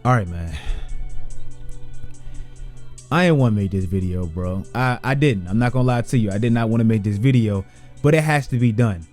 All right, man. I ain't want to make this video, bro. I didn't. I'm not gonna lie to you. I did not want to make this video, but it has to be done.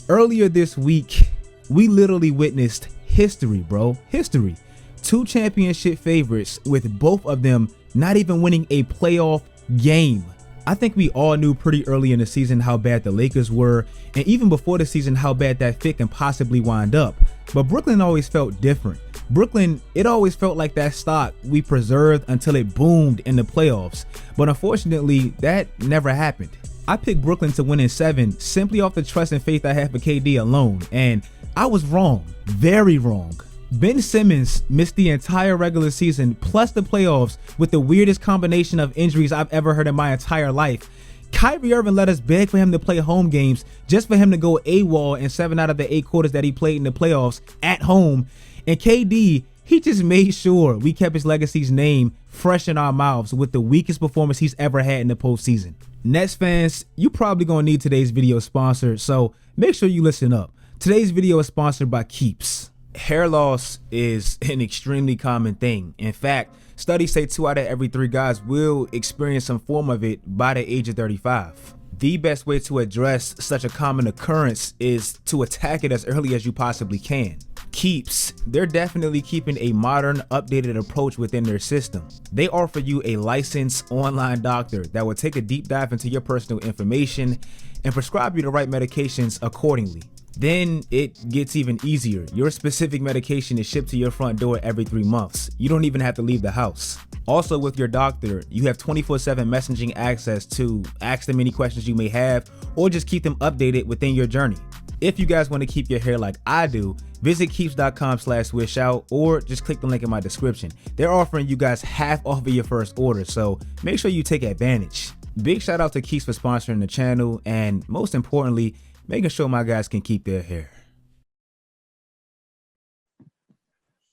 Earlier this week, we literally witnessed history, bro. History. Two championship favorites with both of them not even winning a playoff game. I think we all knew pretty early in the season how bad the Lakers were, and even before the season how bad that fit can possibly wind up. But Brooklyn always felt different. Brooklyn, it always felt like that stock we preserved until it boomed in the playoffs. But unfortunately, that never happened. I picked Brooklyn to win in 7 simply off the trust and faith I had for KD alone, and I was wrong, very wrong. Ben Simmons missed the entire regular season plus the playoffs with the weirdest combination of injuries I've ever heard in my entire life. Kyrie Irving let us beg for him to play home games just for him to go AWOL in 7 out of the 8 quarters that he played in the playoffs at home. And KD, he just made sure we kept his legacy's name fresh in our mouths with the weakest performance he's ever had in the postseason. Nets fans, you probably gonna need today's video sponsored, so make sure you listen up. Today's video is sponsored by Keeps. Hair loss is an extremely common thing. In fact, studies say 2 out of every 3 guys will experience some form of it by the age of 35. The best way to address such a common occurrence is to attack it as early as you possibly can. Keeps, they're definitely keeping a modern, updated approach within their system. They offer you a licensed online doctor that will take a deep dive into your personal information and prescribe you the right medications accordingly. Then it gets even easier. Your specific medication is shipped to your front door every 3 months. You don't even have to leave the house. Also, with your doctor, you have 24/7 messaging access to ask them any questions you may have or just keep them updated within your journey. If you guys want to keep your hair like I do, visit keeps.com/swishout or just click the link in my description. They're offering you guys half off of your first order, so make sure you take advantage. Big shout out to Keeps for sponsoring the channel and most importantly, making sure my guys can keep their hair.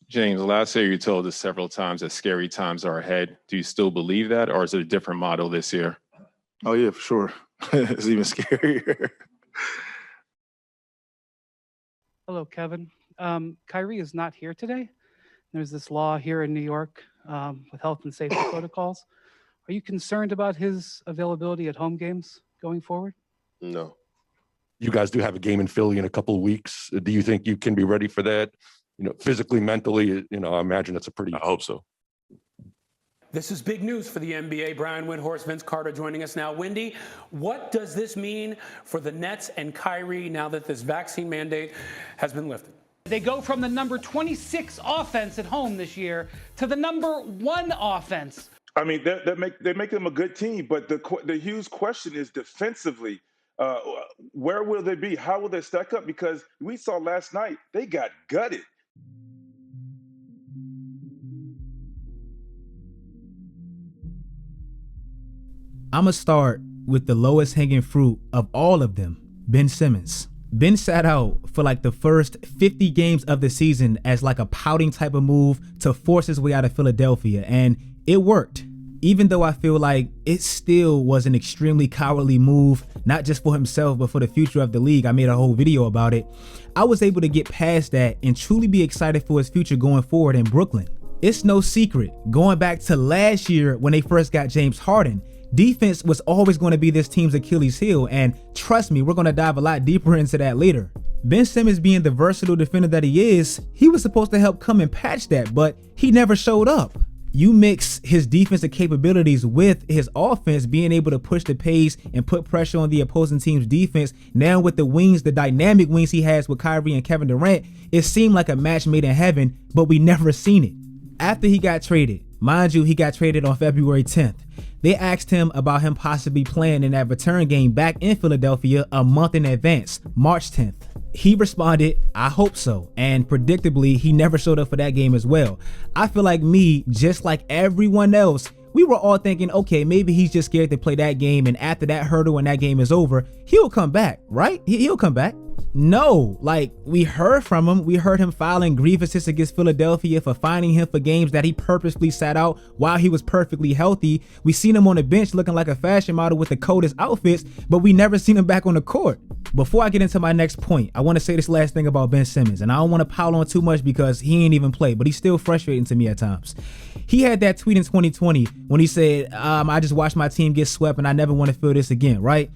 James, last year you told us several times that scary times are ahead. Do you still believe that, or is it a different model this year? Oh yeah, for sure. It's even scarier. Hello, Kevin. Kyrie is not here today. There's this law here in New York with health and safety protocols. Are you concerned about his availability at home games going forward? No. You guys do have a game in Philly in a couple of weeks. Do you think you can be ready for that? You know, physically, mentally, I imagine it's a pretty... I hope so. This is big news for the NBA. Brian Windhorst, Vince Carter joining us now. Wendy, what does this mean for the Nets and Kyrie now that this vaccine mandate has been lifted? They go from the number 26 offense at home this year to the number 1 offense. I mean, they make them a good team, but the huge question is defensively. Where will they be? How will they stack up? Because we saw last night, they got gutted. I'm going to start with the lowest hanging fruit of all of them, Ben Simmons. Ben sat out for like the first 50 games of the season as like a pouting type of move to force his way out of Philadelphia, and it worked. Even though I feel like it still was an extremely cowardly move, not just for himself, but for the future of the league. I made a whole video about it. I was able to get past that and truly be excited for his future going forward in Brooklyn. It's no secret, going back to last year when they first got James Harden, defense was always going to be this team's Achilles heel, and trust me, we're going to dive a lot deeper into that later. Ben Simmons, being the versatile defender that he is, he was supposed to help come and patch that, but he never showed up. You mix his defensive capabilities with his offense being able to push the pace and put pressure on the opposing team's defense. Now with the wings, the dynamic wings he has with Kyrie and Kevin Durant, it seemed like a match made in heaven, but we never seen it. After he got traded, mind you, he got traded on February 10th. They asked him about him possibly playing in that return game back in Philadelphia a month in advance, March 10th. He responded, I hope so, and predictably, he never showed up for that game as well. I feel like me, just like everyone else, we were all thinking, okay, maybe he's just scared to play that game, and after that hurdle and that game is over, he'll come back, right? He'll come back. No, like we heard from him. We heard him filing grievances against Philadelphia for fining him for games that he purposely sat out while he was perfectly healthy. We seen him on the bench looking like a fashion model with the coldest outfits, but we never seen him back on the court. Before I get into my next point, I want to say this last thing about Ben Simmons, and I don't want to pile on too much because he ain't even played, but he's still frustrating to me at times. He had that tweet in 2020 when he said, I just watched my team get swept and I never want to feel this again, right?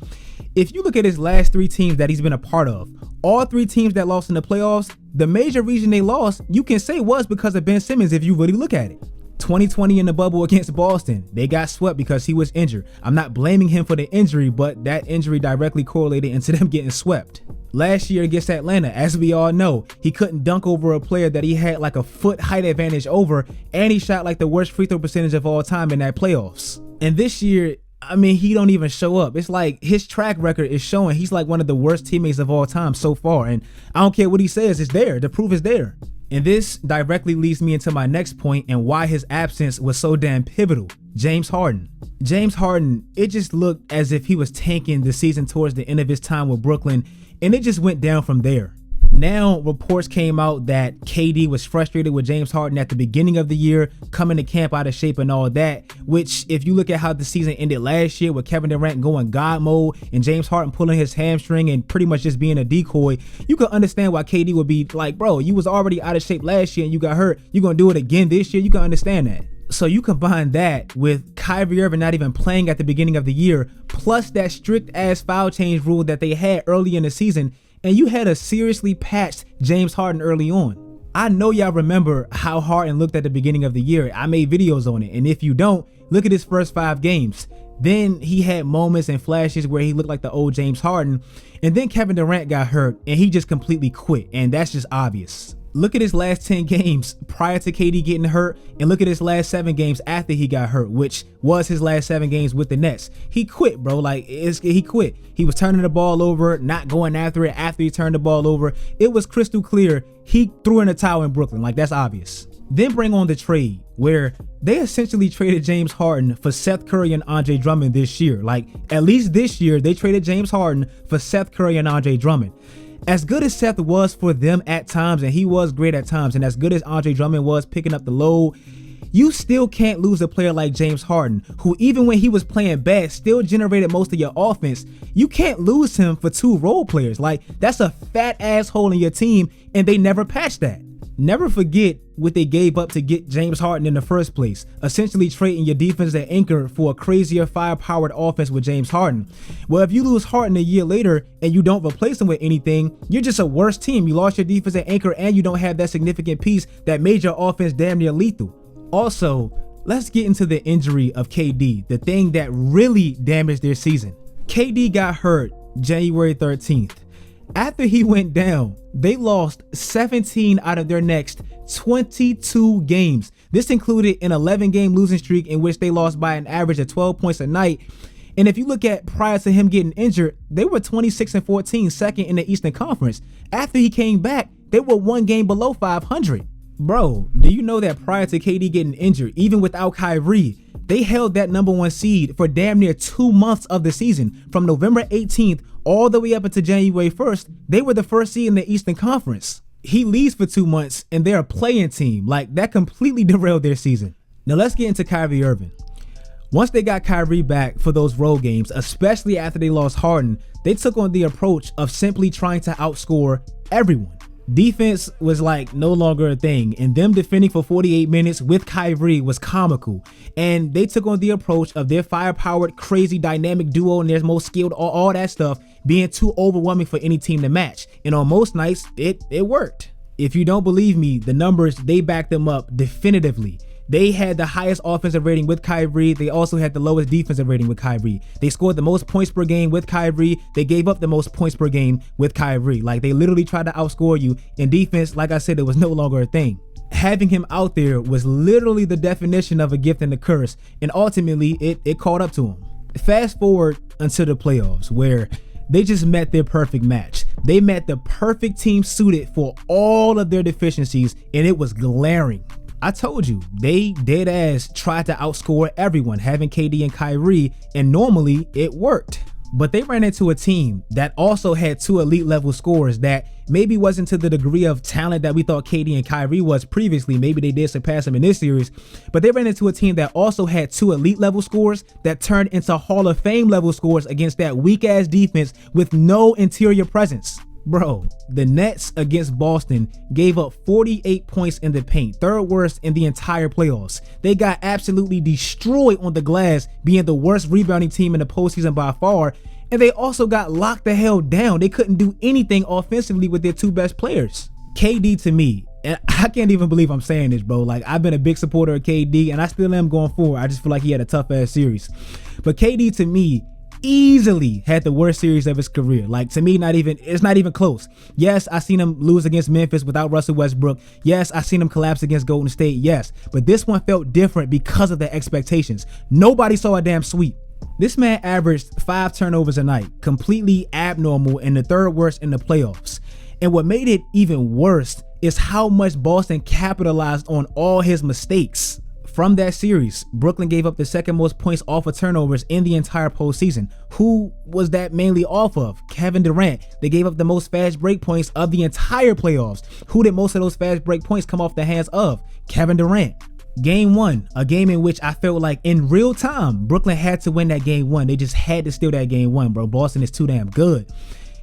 If you look at his last 3 teams that he's been a part of, all 3 teams that lost in the playoffs, the major reason they lost, you can say was because of Ben Simmons if you really look at it. 2020 in the bubble against Boston, they got swept because he was injured. I'm not blaming him for the injury, but that injury directly correlated into them getting swept. Last year against Atlanta, as we all know, he couldn't dunk over a player that he had like a foot height advantage over, and he shot like the worst free throw percentage of all time in that playoffs. And this year, I mean, he don't even show up. It's like his track record is showing he's like one of the worst teammates of all time so far. And I don't care what he says, it's there. The proof is there. And this directly leads me into my next point and why his absence was so damn pivotal. James Harden. James Harden, it just looked as if he was tanking the season towards the end of his time with Brooklyn, and it just went down from there. Now, reports came out that KD was frustrated with James Harden at the beginning of the year, coming to camp out of shape and all that, which if you look at how the season ended last year with Kevin Durant going God mode and James Harden pulling his hamstring and pretty much just being a decoy, you can understand why KD would be like, bro, you was already out of shape last year and you got hurt. You're going to do it again this year. You can understand that. So you combine that with Kyrie Irving not even playing at the beginning of the year, plus that strict ass foul change rule that they had early in the season, and you had a seriously patched James Harden early on. I know y'all remember how Harden looked at the beginning of the year. I made videos on it, and if you don't, look at his first 5 games. Then he had moments and flashes where he looked like the old James Harden, and then Kevin Durant got hurt and he just completely quit, and that's just obvious. Look at his last 10 games prior to KD getting hurt, and look at his last 7 games after he got hurt, which was his last 7 games with the Nets. He quit, bro. He quit. He was turning the ball over, not going after it after he turned the ball over. It was crystal clear he threw in a towel in Brooklyn. Like, that's obvious. Then bring on the trade where they essentially traded James Harden for Seth Curry and Andre Drummond this year. Like, at least this year, they traded James Harden for Seth Curry and Andre Drummond. As good as Seth was for them at times, and he was great at times, and as good as Andre Drummond was picking up the load, you still can't lose a player like James Harden, who even when he was playing bad, still generated most of your offense. You can't lose him for 2 role players. Like, that's a fat asshole in your team, and they never patched that. Never forget what they gave up to get James Harden in the first place, essentially trading your defensive anchor for a crazier fire-powered offense with James Harden. Well, if you lose Harden a year later and you don't replace him with anything, you're just a worse team. You lost your defensive anchor and you don't have that significant piece that made your offense damn near lethal. Also, let's get into the injury of KD, the thing that really damaged their season. KD got hurt January 13th. After he went down, they lost 17 out of their next 22 games. This included an 11-game losing streak in which they lost by an average of 12 points a night. And if you look at prior to him getting injured, they were 26-14, second in the Eastern Conference. After he came back, they were 1 game below 500. Bro, do you know that prior to KD getting injured, even without Kyrie, they held that number 1 seed for damn near 2 months of the season. From November 18th all the way up until January 1st, they were the first seed in the Eastern Conference. He leaves for 2 months and they're a playing team. Like, that completely derailed their season. Now let's get into Kyrie Irving. Once they got Kyrie back for those road games, especially after they lost Harden, they took on the approach of simply trying to outscore everyone. Defense was like no longer a thing, and them defending for 48 minutes with Kyrie was comical. And they took on the approach of their fire-powered, crazy, dynamic duo and their most skilled, all that stuff being too overwhelming for any team to match. And on most nights, it worked. If you don't believe me, the numbers, they back them up definitively. They had the highest offensive rating with Kyrie. They also had the lowest defensive rating with Kyrie. They scored the most points per game with Kyrie. They gave up the most points per game with Kyrie. Like, they literally tried to outscore you. In defense, like I said, it was no longer a thing. Having him out there was literally the definition of a gift and a curse. And ultimately, it caught up to him. Fast forward until the playoffs, where they just met their perfect match. They met the perfect team suited for all of their deficiencies, and it was glaring. I told you, they dead ass tried to outscore everyone, having KD and Kyrie, and normally it worked. But they ran into a team that also had 2 elite level scorers that maybe wasn't to the degree of talent that we thought KD and Kyrie was previously. Maybe they did surpass them in this series, but they ran into a team that also had 2 elite level scorers that turned into Hall of Fame level scorers against that weak ass defense with no interior presence. Bro, the Nets against Boston gave up 48 points in the paint, 3rd worst in the entire playoffs. They got absolutely destroyed on the glass, being the worst rebounding team in the postseason by far, and they also got locked the hell down. They couldn't do anything offensively with their 2 best players. KD to me, and I can't even believe I'm saying this, bro. Like, I've been a big supporter of KD, and I still am going forward. I just feel like he had a tough ass series. But KD to me easily had the worst series of his career. Like, to me, it's not even close. Yes, I seen him lose against Memphis without Russell Westbrook. Yes, I seen him collapse against Golden State. Yes, but this one felt different because of the expectations. Nobody saw a damn sweep. This man averaged 5 turnovers a night, completely abnormal and the 3rd worst in the playoffs. And what made it even worse is how much Boston capitalized on all his mistakes. From that series, Brooklyn gave up the 2nd most points off of turnovers in the entire postseason. Who was that mainly off of? Kevin Durant. They gave up the most fast break points of the entire playoffs. Who did most of those fast break points come off the hands of? Kevin Durant. Game 1, a game in which I felt like in real time, Brooklyn had to win that game 1. They just had to steal that game 1, bro. Boston is too damn good.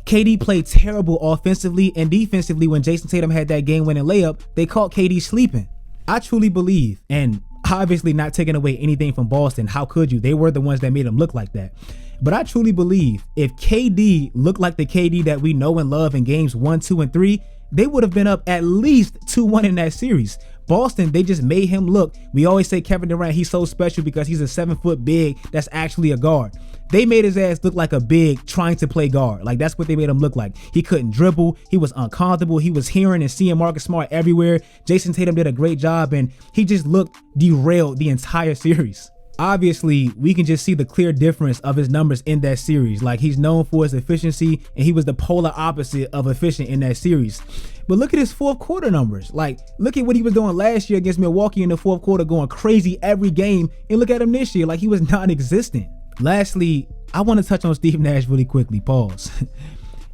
KD played terrible offensively and defensively. When Jason Tatum had that game-winning layup, they caught KD sleeping. I truly believe, and obviously not taking away anything from Boston, how could you? They were the ones that made him look like that. But I truly believe if KD looked like the KD that we know and love in games 1, 2, and 3, they would have been up at least 2-1 in that series. Boston, they just made him look. We always say Kevin Durant, he's so special because he's a 7-foot big that's actually a guard. They made his ass look like a big trying to play guard. Like, that's what they made him look like. He couldn't dribble. He was uncomfortable. He was hearing and seeing Marcus Smart everywhere. Jason Tatum did a great job, and he just looked derailed the entire series. Obviously, we can just see the clear difference of his numbers in that series. Like, he's known for his efficiency, and he was the polar opposite of efficient in that series. But look at his 4th quarter numbers. Like, look at what he was doing last year against Milwaukee in the 4th quarter, going crazy every game. And look at him this year, like he was non-existent. Lastly, I want to touch on Steve Nash really quickly. Pause.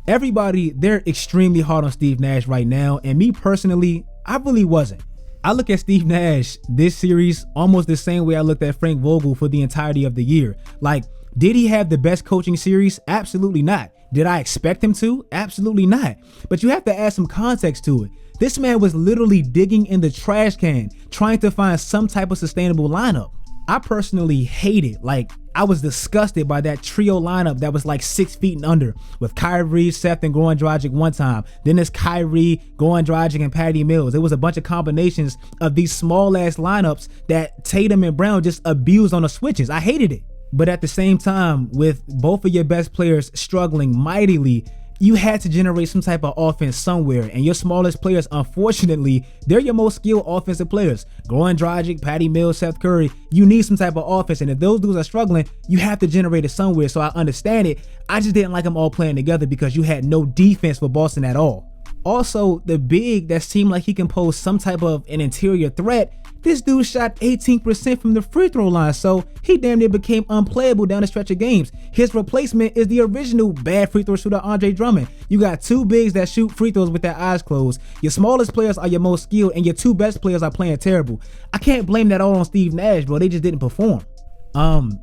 Everybody, they're extremely hard on Steve Nash right now. And me personally, I really wasn't. I look at Steve Nash this series almost the same way I looked at Frank Vogel for the entirety of the year. Like, did he have the best coaching series? Absolutely not. Did I expect him to? Absolutely not. But you have to add some context to it. This man was literally digging in the trash can, trying to find some type of sustainable lineup. I personally hated, like, I was disgusted by that trio lineup that was like 6 feet and under, with Kyrie, Seth, and Goran Dragic one time. Then there's Kyrie, Goran Dragic, and Patty Mills. It was a bunch of combinations of these small ass lineups that Tatum and Brown just abused on the switches. I hated it. But at the same time, with both of your best players struggling mightily, you had to generate some type of offense somewhere, and your smallest players, unfortunately, they're your most skilled offensive players. Goran Dragic, Patty Mills, Seth Curry, you need some type of offense, and if those dudes are struggling, you have to generate it somewhere. So I understand it. I just didn't like them all playing together because you had no defense for Boston at all. Also, the big that seemed like he can pose some type of an interior threat, this dude shot 18% from the free throw line, so he damn near became unplayable down the stretch of games. His replacement is the original bad free throw shooter, Andre Drummond. You got 2 bigs that shoot free throws with their eyes closed. Your smallest players are your most skilled, and your 2 best players are playing terrible. I can't blame that all on Steve Nash, bro. They just didn't perform.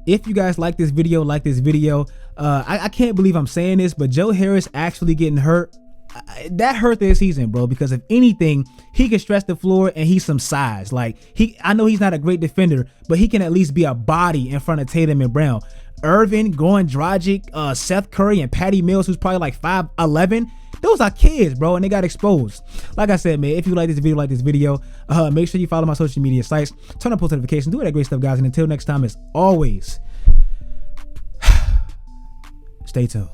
If you guys like this video, I can't believe I'm saying this, but Joe Harris actually getting hurt, that hurt their season, bro, because if anything, he can stretch the floor and he's some size. Like, I know he's not a great defender, but he can at least be a body in front of Tatum and Brown. Irving, Goran Dragic, Seth Curry, and Patty Mills, who's probably like 5'11", those are kids, bro, and they got exposed. Like I said, man, if you like this video, make sure you follow my social media sites, turn on post notifications, do all that great stuff, guys, and until next time, as always, stay tuned.